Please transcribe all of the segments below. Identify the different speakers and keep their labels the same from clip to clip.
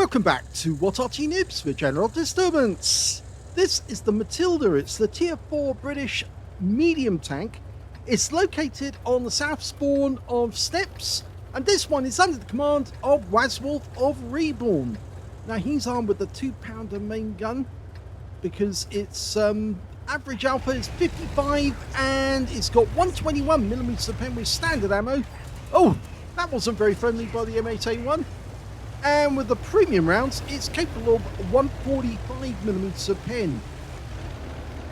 Speaker 1: Welcome back to What Arty Noobs for General Disturbance. This is the Matilda. It's the Tier 4 British medium tank. It's located on the south spawn of Steppes, and this one is under the command of Wazwulf of REBRN. Now he's armed with the 2-pounder main gun because its average alpha is 55 and it's got 121mm of pen with standard ammo. Oh, that wasn't very friendly by the M8A1. And with the premium rounds, it's capable of 145mm of pen.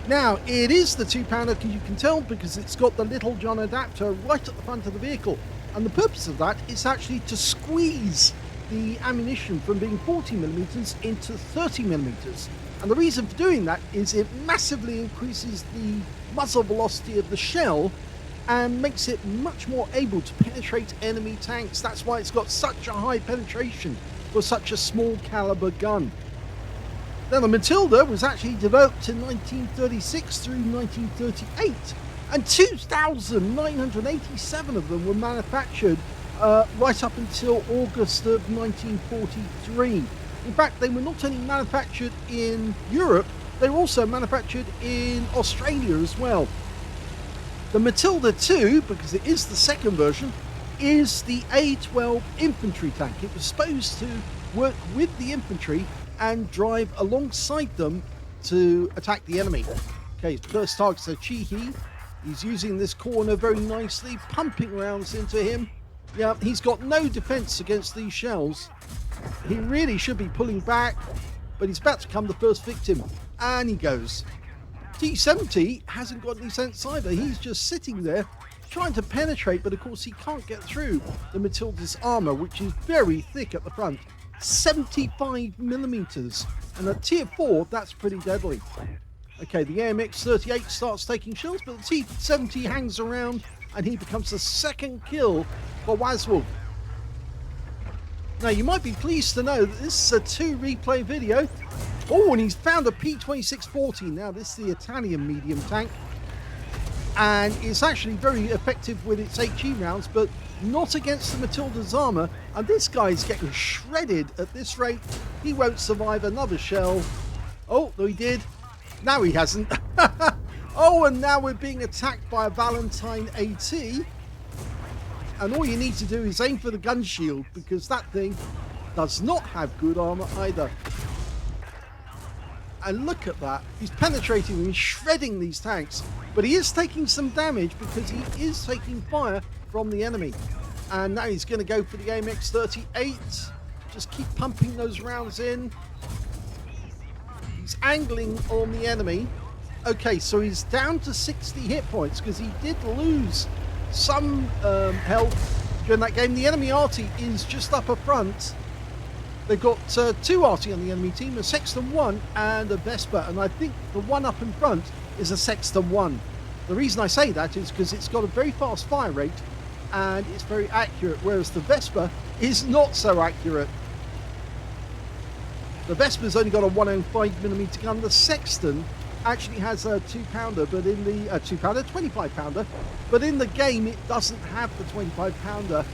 Speaker 1: Now, it is the 2-pounder, you can tell, because it's got the Little John adapter right at the front of the vehicle. And the purpose of that is actually to squeeze the ammunition from being 40mm into 30mm. And the reason for doing that is it massively increases the muzzle velocity of the shell and makes it much more able to penetrate enemy tanks. That's why it's got such a high penetration for such a small caliber gun. Now, the Matilda was actually developed in 1936 through 1938, and 2,987 of them were manufactured right up until August of 1943. In fact, they were not only manufactured in Europe, they were also manufactured in Australia as well. The Matilda 2, because it is the second version, is the A12 infantry tank. It was supposed to work with the infantry and drive alongside them to attack the enemy. Okay, first target's a Chihi. He's using this corner very nicely, pumping rounds into him. Yeah, he's got no defense against these shells. He really should be pulling back, but he's about to become the first victim. And he goes. T70 hasn't got any sense either. He's just sitting there trying to penetrate, but of course he can't get through the Matilda's armor, which is very thick at the front. 75mm, and at tier 4 that's pretty deadly. Okay, the AMX-38 starts taking shells, but the T70 hangs around and he becomes the second kill for Wazwulf. Now, you might be pleased to know that this is a 2 replay video. Oh, and he's found a P2640. Now, this is the Italian medium tank, and it's actually very effective with its HE rounds, but not against the Matilda's armor. And this guy's getting shredded at this rate. He won't survive another shell. Oh, no, he did. Now he hasn't. Oh, and now we're being attacked by a Valentine AT. And all you need to do is aim for the gun shield, because that thing does not have good armor either. And look at that. He's penetrating and shredding these tanks, but he is taking some damage because he is taking fire from the enemy. And now he's going to go for the AMX-38. Just keep pumping those rounds in. He's angling on the enemy. Okay, so he's down to 60 hit points because he did lose some health during that game. The enemy Arty is just up front. They've got 2 Arty on the enemy team, a Sexton 1 and a Vesper, and I think the one up in front is a Sexton 1. The reason I say that is because it's got a very fast fire rate and it's very accurate, whereas the Vesper is not so accurate. The Vesper's only got a 105mm gun. The Sexton actually has a 2-pounder, but in the 2-pounder, 25-pounder, but in the game it doesn't have the 25-pounder.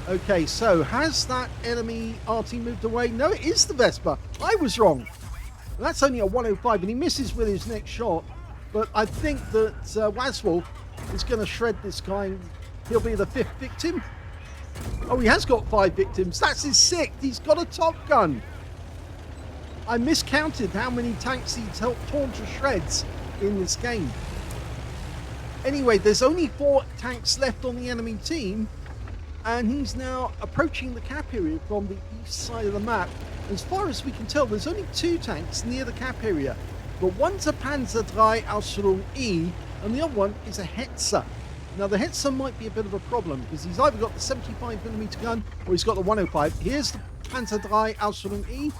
Speaker 1: Okay, so has that enemy Arty moved away? No, it is the Vesper. I was wrong. And that's only a 105, and he misses with his next shot. But I think that Wazwulf is going to shred this guy, and he'll be the 5th victim. Oh, he has got 5 victims. That's his 6th. He's got a Top Gun. I miscounted how many tanks he's torn to shreds in this game. Anyway, there's only 4 tanks left on the enemy team, and he's now approaching the cap area from the east side of the map. As far as we can tell, there's only 2 tanks near the cap area, but one's a Panzer III Ausführung E, and the other one is a Hetzer. Now, the Hetzer might be a bit of a problem, because he's either got the 75mm gun, or he's got the 105. Here's the Panzer III Ausführung E.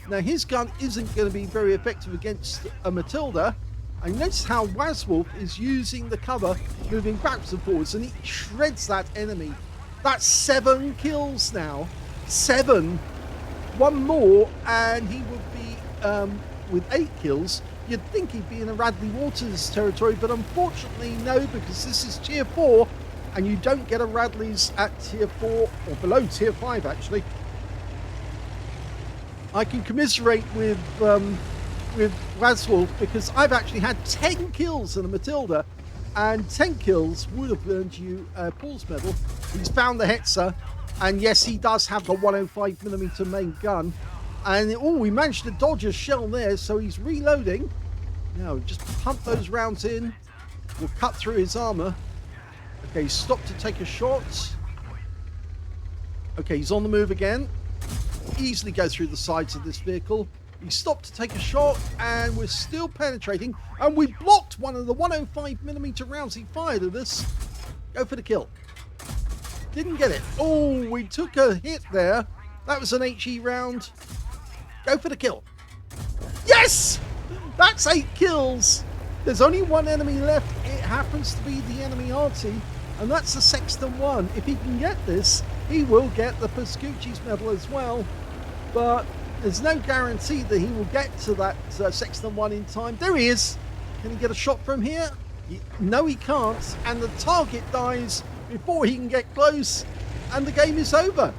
Speaker 1: Now, his gun isn't going to be very effective against a Matilda. And notice how Wazwulf is using the cover, moving backwards and forwards, and he shreds that enemy. That's 7 kills now. 7. One more, and he would be with 8 kills. You'd think he'd be in a Radley Waters territory, but unfortunately no, because this is tier 4, and you don't get a Radley's at tier 4, or below tier 5 actually. I can commiserate with Wazwulf because I've actually had 10 kills in a Matilda, and 10 kills would have earned you a Paul's medal. He's found the Hetzer, and yes, he does have the 105mm main gun. And we managed to dodge a shell there, so he's reloading. Now, just pump those rounds in. We'll cut through his armor. Okay, stop to take a shot. Okay, he's on the move again. Easily go through the sides of this vehicle. He stopped to take a shot, and we're still penetrating. And we blocked one of the 105mm rounds he fired at us. Go for the kill. Didn't get it. Oh, we took a hit there. That was an HE round. Go for the kill. Yes! That's 8 kills. There's only one enemy left. It happens to be the enemy Arty, and that's the Sexton one. If he can get this, he will get the Pascucci's medal as well. But there's no guarantee that he will get to that Sexton one in time. There he is. Can he get a shot from here? No, he can't. And the target dies before he can get close, and the game is over.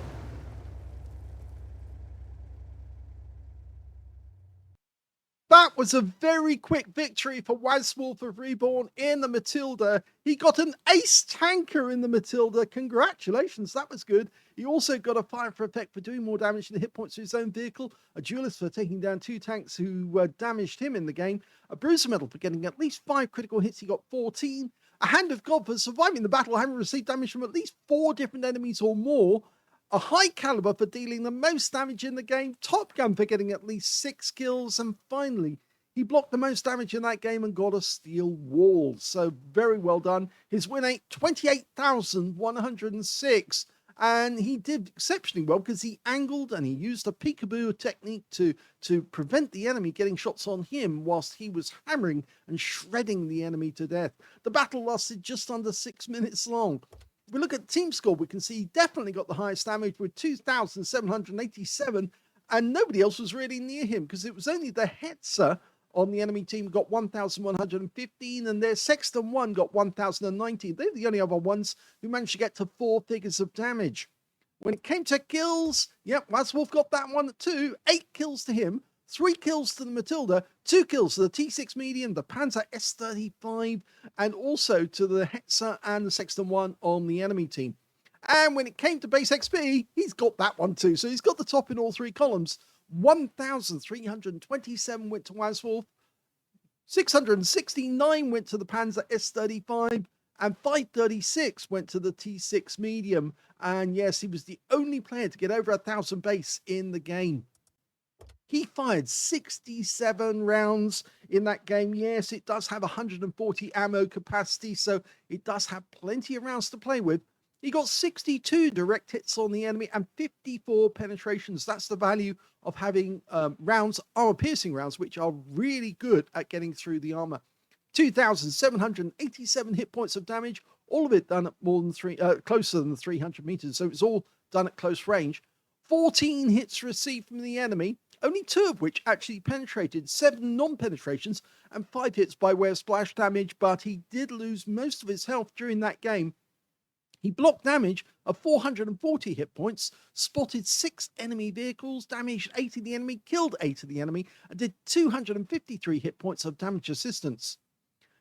Speaker 1: That was a very quick victory for Wazwulf of REBRN in the Matilda. He got an ace tanker in the Matilda. Congratulations, that was good. He also got a fire for effect for doing more damage than the hit points to his own vehicle, a duelist for taking down 2 tanks who damaged him in the game, a bruiser medal for getting at least 5 critical hits, he got 14, a hand of God for surviving the battle, having received damage from at least 4 different enemies or more, a high caliber for dealing the most damage in the game, Top Gun for getting at least 6 kills, and finally, he blocked the most damage in that game and got a steel wall. So very well done. His win rate, 28,106. And he did exceptionally well because he angled and he used a peekaboo technique to prevent the enemy getting shots on him whilst he was hammering and shredding the enemy to death. The battle lasted just under 6 minutes long. If we look at team score, we can see he definitely got the highest damage with 2,787, and nobody else was really near him because it was only the Hetzer on the enemy team got 1,115, and their Sexton one got 1,019. They're the only other ones who managed to get to 4 figures of damage. When it came to kills, yep, Wazwulf got that one too. 8 kills to him, 3 kills to the Matilda, 2 kills to the T6 medium, the Panzer S35, and also to the Hetzer and the Sexton one on the enemy team. And when it came to base XP, he's got that one too. So he's got the top in all 3 columns. 1,327 went to Wazwulf, 669 went to the Panzer S35, and 536 went to the T6 medium. And yes, he was the only player to get over 1,000 base in the game. He fired 67 rounds in that game. Yes, it does have 140 ammo capacity, so it does have plenty of rounds to play with. He got 62 direct hits on the enemy and 54 penetrations. That's the value of having rounds, armor-piercing rounds, which are really good at getting through the armor. 2,787 hit points of damage, all of it done at more than closer than the 300 meters, so it's all done at close range. 14 hits received from the enemy, only 2 of which actually penetrated, 7 non-penetrations, and 5 hits by way of splash damage, but he did lose most of his health during that game. He blocked damage of 440 hit points, spotted 6 enemy vehicles, damaged 8 of the enemy, killed 8 of the enemy, and did 253 hit points of damage assistance.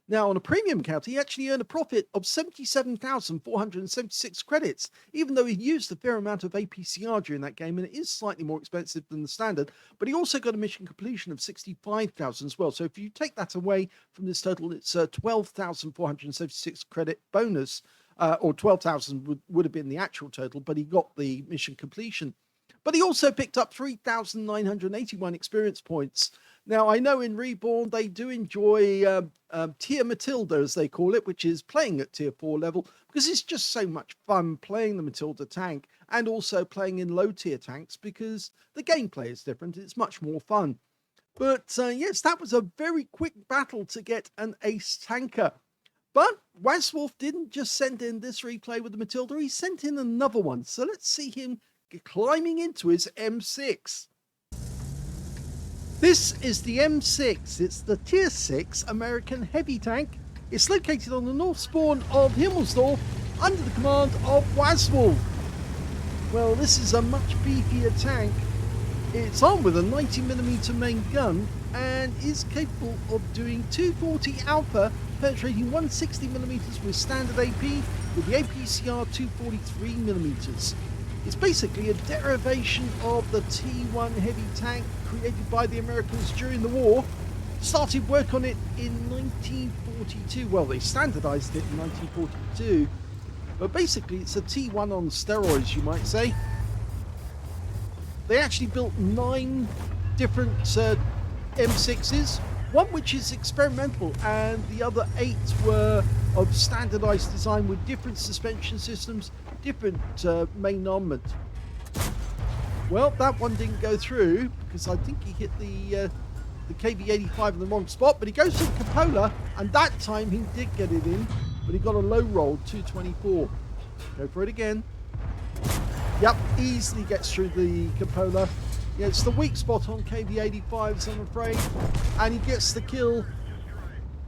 Speaker 1: Now, on a premium count, he actually earned a profit of 77,476 credits, even though he used a fair amount of APCR during that game, and it is slightly more expensive than the standard, but he also got a mission completion of 65,000 as well. So if you take that away from this total, it's a 12,476 credit bonus. Or 12,000 would have been the actual total, but he got the mission completion. But he also picked up 3,981 experience points. Now, I know in REBRN they do enjoy tier Matilda, as they call it, which is playing at tier 4 level, because it's just so much fun playing the Matilda tank and also playing in low tier tanks because the gameplay is different. It's much more fun. But yes, that was a very quick battle to get an ace tanker. But Wazwulf didn't just send in this replay with the Matilda, he sent in another one. So let's see him climbing into his M6. This is the M6. It's the Tier 6 American heavy tank. It's located on the north spawn of Himmelsdorf under the command of Wazwulf. Well, this is a much beefier tank. It's armed with a 90mm main gun and is capable of doing 240 alpha, penetrating 160mm with standard AP with the APCR 243mm. It's basically a derivation of the T1 heavy tank created by the Americans during the war. Started work on it in 1942. Well, they standardized it in 1942, but basically it's a T1 on steroids, you might say. They actually built 9 different M6s, one which is experimental and the other 8 were of standardized design with different suspension systems, different main armament. Well, that one didn't go through because I think he hit the KV-85 in the wrong spot, but he goes to the cupola, and that time he did get it in, but he got a low roll, 224. Go for it again. Yep, easily gets through the cupola. Yeah, it's the weak spot on KV-85s, I'm afraid, and he gets the kill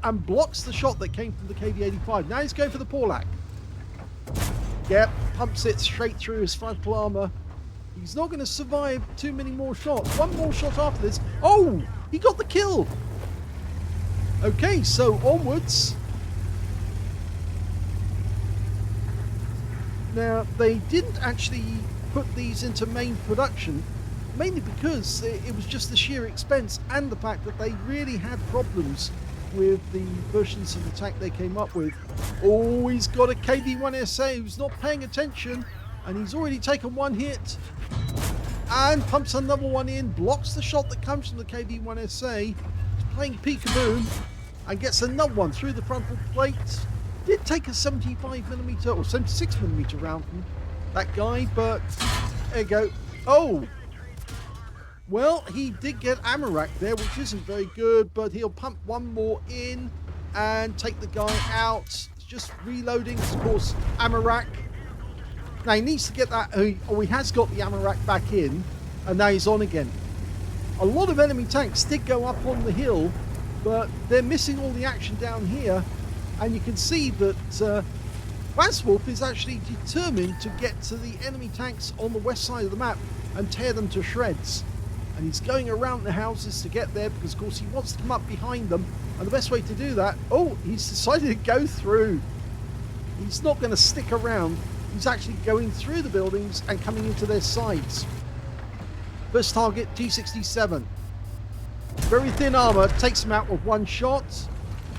Speaker 1: and blocks the shot that came from the KV-85. Now he's going for the Porlac. Yep, pumps it straight through his frontal armor. He's not going to survive too many more shots. One more shot after this. Oh, he got the kill. Okay, so onwards. Now, they didn't actually put these into main production, mainly because it was just the sheer expense and the fact that they really had problems with the versions of the tank they came up with. Oh, he's got a KV-1SA who's not paying attention, and he's already taken one hit and pumps another one in, blocks the shot that comes from the KV-1SA. He's playing peekaboo and gets another one through the frontal plate. Did take a 75mm or 76mm round from that guy, but there you go. Oh, well, he did get ammo rack there, which isn't very good, but he'll pump one more in and take the guy out. It's just reloading, of course, ammo rack. Now he needs to get that, oh, he has got the ammo rack back in, and now he's on again. A lot of enemy tanks did go up on the hill, but they're missing all the action down here, and you can see that Wazwulf is actually determined to get to the enemy tanks on the west side of the map and tear them to shreds. And he's going around the houses to get there because, of course, he wants to come up behind them. And the best way to do that, oh, he's decided to go through. He's not going to stick around. He's actually going through the buildings and coming into their sides. First target, T-67. Very thin armor, takes him out with one shot.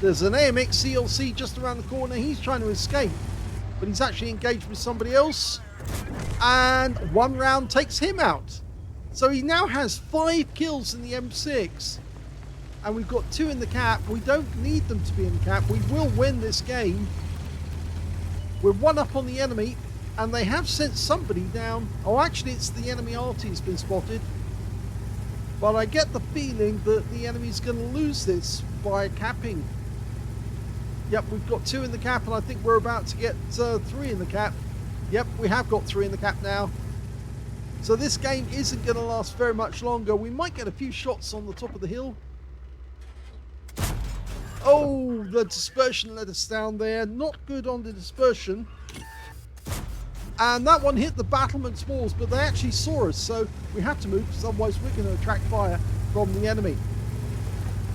Speaker 1: There's an AMX CLC just around the corner. He's trying to escape, but he's actually engaged with somebody else. And one round takes him out. So he now has 5 kills in the M6. And we've got 2 in the cap. We don't need them to be in the cap. We will win this game. We're 1 up on the enemy. And they have sent somebody down. Oh, actually, it's the enemy Arty has been spotted. But I get the feeling that the enemy's going to lose this by capping. Yep, we've got 2 in the cap. And I think we're about to get 3 in the cap. Yep, we have got 3 in the cap now. So this game isn't going to last very much longer. We might get a few shots on the top of the hill. Oh, the dispersion let us down there. Not good on the dispersion. And that one hit the battlement's walls, but they actually saw us, so we have to move, because otherwise we're going to attract fire from the enemy.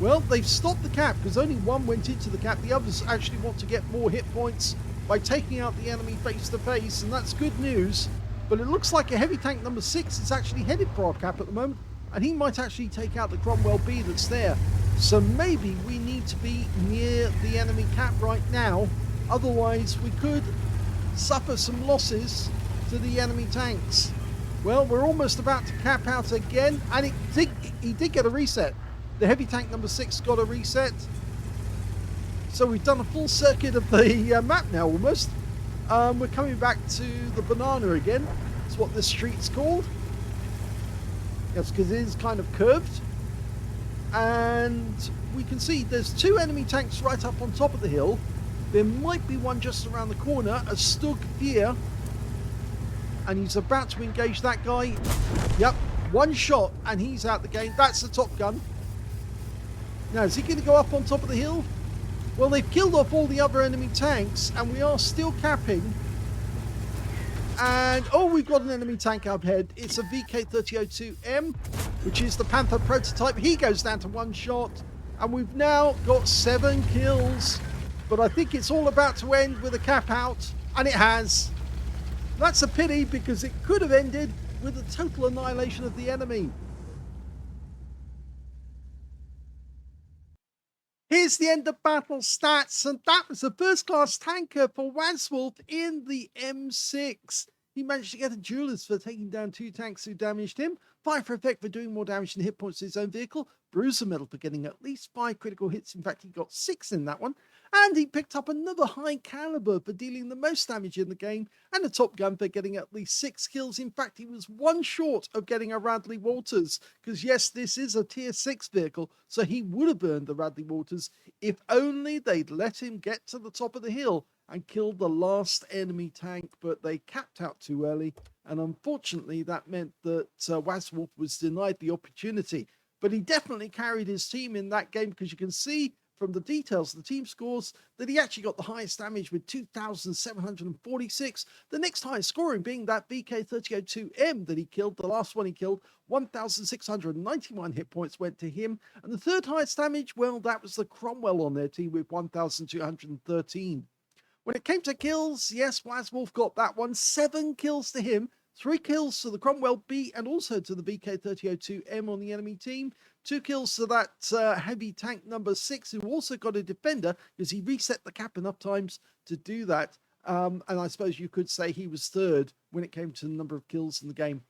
Speaker 1: Well, they've stopped the cap, because only one went into the cap. The others actually want to get more hit points by taking out the enemy face to face, and that's good news. But it looks like a heavy tank number 6 is actually headed for our cap at the moment, and he might actually take out the Cromwell B that's there. So maybe we need to be near the enemy cap right now, otherwise we could suffer some losses to the enemy tanks. Well, we're almost about to cap out again, and he did get a reset. The heavy tank number 6 got a reset. So we've done a full circuit of the map now almost. We're coming back to the banana again. That's what this street's called. Yes, because it is kind of curved. And we can see there's 2 enemy tanks right up on top of the hill. There might be one just around the corner, a Stug here. And he's about to engage that guy. Yep, 1 shot and he's out the game. That's the Top Gun. Now, is he going to go up on top of the hill? Well, they've killed off all the other enemy tanks, and we are still capping. And, oh, we've got an enemy tank up ahead. It's a VK3002M, which is the Panther prototype. He goes down to one shot. And we've now got 7 kills. But I think it's all about to end with a cap out. And it has. That's a pity because it could have ended with a total annihilation of the enemy. Here's the end of battle stats, and that was a first-class tanker for Wazwulf in the M6. He managed to get a duelist for taking down 2 tanks who damaged him, 5 for effect for doing more damage than hit points to his own vehicle, Bruiser medal for getting at least 5 critical hits, in fact he got 6 in that one, and he picked up another high caliber for dealing the most damage in the game, and a Top Gun for getting at least 6 kills. In fact, he was 1 short of getting a Radley Walters, because yes, this is a tier 6 vehicle, so he would have earned the Radley Walters if only they'd let him get to the top of the hill and killed the last enemy tank, but they capped out too early, and unfortunately that meant that Wazwulf was denied the opportunity. But he definitely carried his team in that game, because you can see from the details of the team scores that he actually got the highest damage with 2,746. The next highest scoring being that VK3002M that he killed, the last one he killed, 1,691 hit points went to him. And the third highest damage, well, that was the Cromwell on their team with 1,213. When it came to kills, yes, Wazwulf got that one. 7 kills to him, 3 kills to the Cromwell B and also to the VK3002M on the enemy team. 2 kills to that heavy tank number 6, who also got a defender because he reset the cap enough times to do that. And I suppose you could say he was third when it came to the number of kills in the game.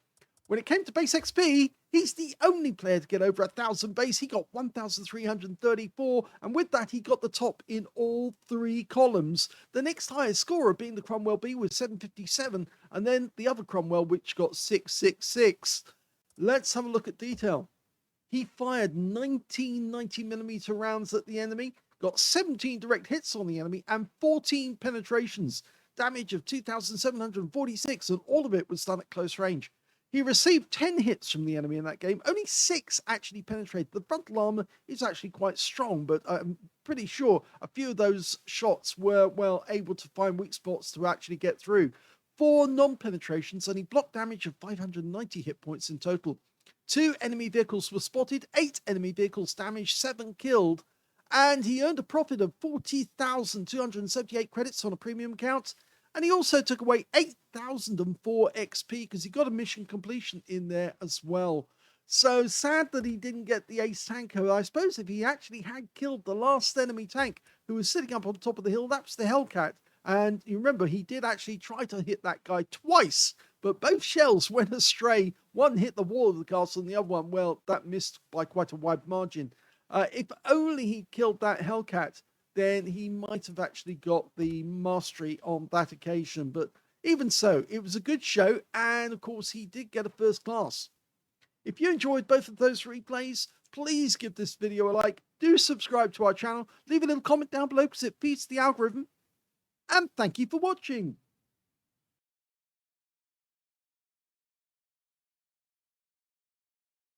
Speaker 1: When it came to base XP, he's the only player to get over 1,000 base. He got 1,334, and with that, he got the top in all 3 columns. The next highest scorer being the Cromwell B with 757, and then the other Cromwell, which got 666. Let's have a look at detail. He fired 19 90mm rounds at the enemy, got 17 direct hits on the enemy, and 14 penetrations. Damage of 2,746, and all of it was done at close range. He received 10 hits from the enemy in that game. Only 6 actually penetrated. The frontal armor is actually quite strong, but I'm pretty sure a few of those shots were, well, able to find weak spots to actually get through. 4 non-penetrations, and he blocked damage of 590 hit points in total. 2 enemy vehicles were spotted, 8 enemy vehicles damaged, 7 killed, and he earned a profit of 40,278 credits on a premium account. And he also took away 8,004 XP because he got a mission completion in there as well. So sad that he didn't get the ace tanker. I suppose if he actually had killed the last enemy tank who was sitting up on top of the hill, that was the Hellcat. And you remember, he did actually try to hit that guy twice, but both shells went astray. One hit the wall of the castle and the other one, well, that missed by quite a wide margin. If only he killed that Hellcat, then he might have actually got the mastery on that occasion. But even so, it was a good show, and of course he did get a first class. If you enjoyed both of those replays, please give this video a like, do subscribe to our channel, leave a little comment down below because it feeds the algorithm, and thank you for watching.